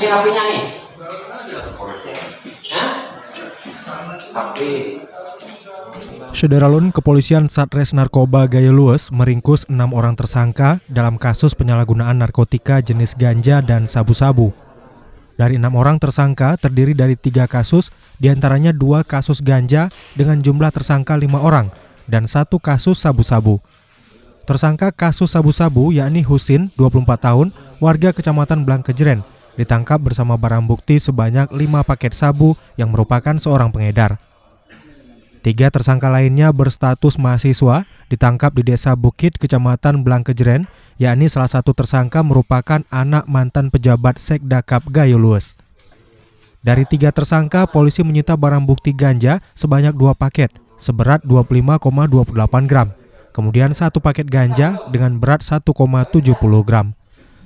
Ini HP-nya nih. HP. Syederalun Kepolisian Satres Narkoba Gayo Lues meringkus 6 orang tersangka dalam kasus penyalahgunaan narkotika jenis ganja dan sabu-sabu. Dari 6 orang tersangka terdiri dari 3 kasus, diantaranya 2 kasus ganja dengan jumlah tersangka 5 orang dan 1 kasus sabu-sabu. Tersangka kasus sabu-sabu yakni Husin, 24 tahun, warga Kecamatan Blangkejeren, ditangkap bersama barang bukti sebanyak 5 paket sabu yang merupakan seorang pengedar. 3 tersangka lainnya berstatus mahasiswa ditangkap di Desa Bukit, Kecamatan Blangkejeren, yakni salah satu tersangka merupakan anak mantan pejabat Sekdakap Gayo Lues. Dari 3 tersangka, polisi menyita barang bukti ganja sebanyak 2 paket seberat 25,28 gram, kemudian 1 paket ganja dengan berat 1,70 gram.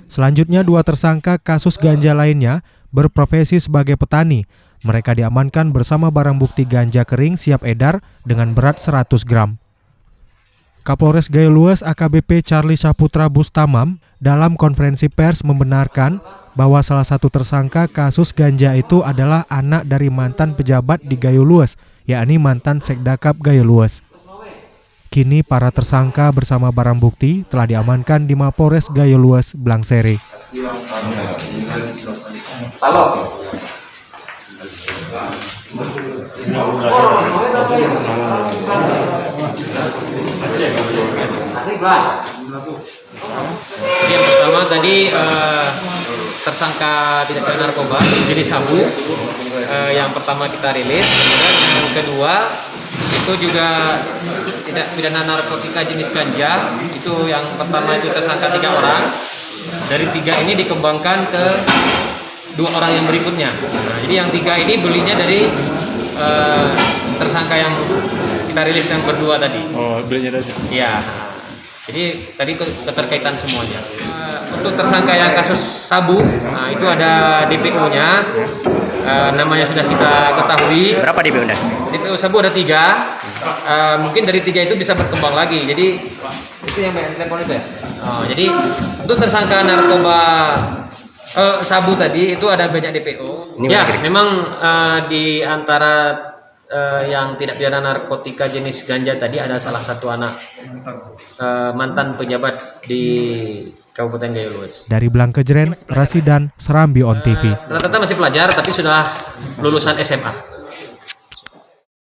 Selanjutnya 2 tersangka kasus ganja lainnya berprofesi sebagai petani. Mereka diamankan bersama barang bukti ganja kering siap edar dengan berat 100 gram. Kapolres Gayo Lues AKBP Charlie Saputra Bustamam dalam konferensi pers membenarkan bahwa salah satu tersangka kasus ganja itu adalah anak dari mantan pejabat di Gayo Lues, yakni mantan Sekdakap Gayo Lues. Kini para tersangka bersama barang bukti telah diamankan di Mapolres Gayo Lues, Blangsere. Halo. Yang pertama tadi tersangka tindak pidana narkoba jenis sabu, yang pertama kita rilis. Kemudian yang kedua itu juga tindak pidana narkotika jenis ganja, itu yang pertama itu tersangka 3 orang. Dari 3 ini dikembangkan ke 2 orang yang berikutnya. Nah, jadi yang 3 ini belinya dari tersangka yang kita rilis yang berdua tadi. Oh, belinya dari? Iya. Jadi tadi keterkaitan semuanya. Untuk tersangka yang kasus sabu, nah itu ada DPO-nya, namanya sudah kita ketahui. Berapa DPO-nya? DPO sabu ada 3. Mungkin dari 3 itu bisa berkembang lagi. Jadi itu yang telepon itu ya. Oh, jadi untuk tersangka narkoba sabu tadi itu ada banyak DPO. Ya, memang di antara yang tidak pidana narkotika jenis ganja tadi ada salah satu anak mantan pejabat di Kabupaten Gayo Lues. Dari Blangkejeren, Rasidan, Serambi On TV. Rata-rata masih pelajar tapi sudah lulusan SMA.